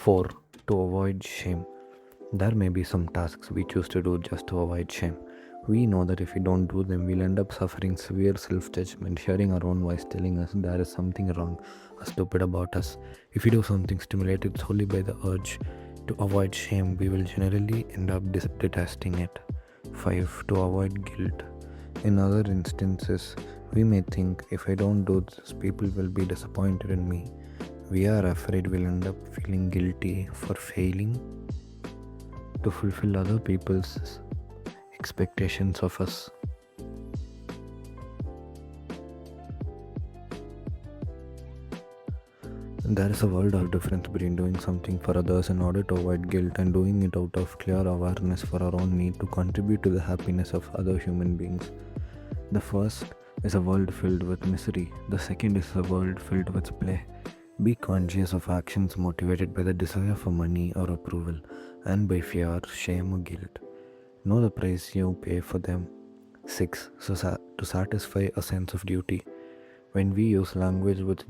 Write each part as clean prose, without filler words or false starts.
4. To avoid shame. There may be some tasks we choose to do just to avoid shame. We know that if we don't do them, we'll end up suffering severe self judgment, hearing our own voice telling us there is something wrong or stupid about us. If we do something stimulated solely by the urge to avoid shame, we will generally end up detesting it. 5. To avoid guilt. In other instances, we may think if I don't do this, people will be disappointed in me. We are afraid we'll end up feeling guilty for failing to fulfill other people's expectations of us. There is a world of difference between doing something for others in order to avoid guilt and doing it out of clear awareness for our own need to contribute to the happiness of other human beings. The first is a world filled with misery, the second is a world filled with play. Be conscious of actions motivated by the desire for money or approval and by fear, shame, or guilt. Know the price you pay for them. 6. To satisfy a sense of duty. When we use language which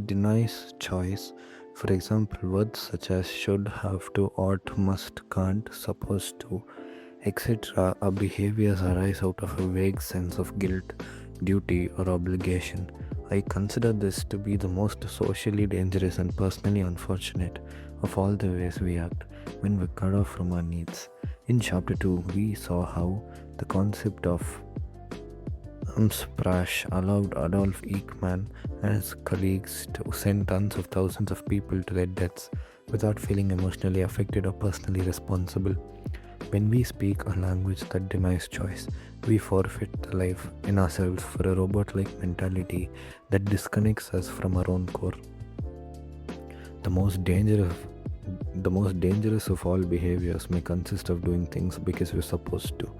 denies choice, for example, words such as should, have to, ought, must, can't, supposed to, etc., our behaviors arise out of a vague sense of guilt, duty, or obligation. I consider this to be the most socially dangerous and personally unfortunate of all the ways we act when we're cut off from our needs. In chapter 2, we saw how the concept of Amsprash allowed Adolf Eichmann and his colleagues to send tens of thousands of people to their deaths without feeling emotionally affected or personally responsible. When we speak a language that denies choice, we forfeit the life in ourselves for a robot-like mentality that disconnects us from our own core. The most dangerous of all behaviors may consist of doing things because we're supposed to.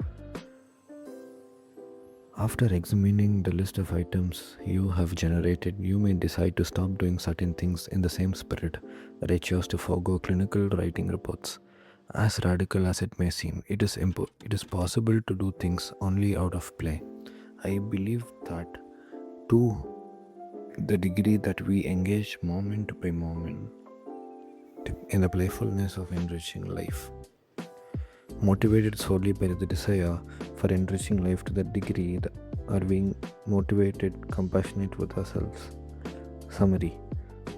After examining the list of items you have generated, you may decide to stop doing certain things in the same spirit that I chose to forego clinical writing reports. As radical as it may seem, it is possible to do things only out of play. I believe that to the degree that we engage moment by moment in the playfulness of enriching life, motivated solely by the desire for enriching life to that degree, are being motivated, compassionate with ourselves. Summary: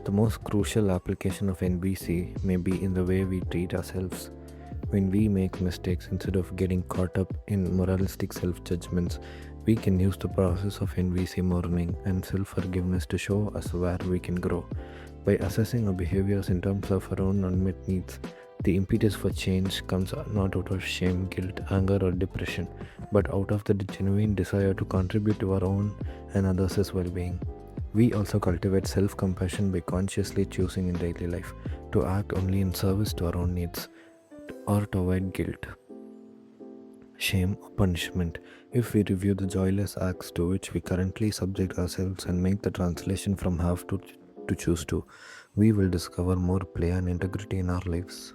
the most crucial application of NBC may be in the way we treat ourselves. When we make mistakes, instead of getting caught up in moralistic self-judgments, we can use the process of NVC mourning and self-forgiveness to show us where we can grow. By assessing our behaviors in terms of our own unmet needs, the impetus for change comes not out of shame, guilt, anger, or depression, but out of the genuine desire to contribute to our own and others' well-being. We also cultivate self-compassion by consciously choosing in daily life to act only in service to our own needs or to avoid guilt, shame, or punishment. If we review the joyless acts to which we currently subject ourselves and make the translation from have to choose to, we will discover more play and integrity in our lives.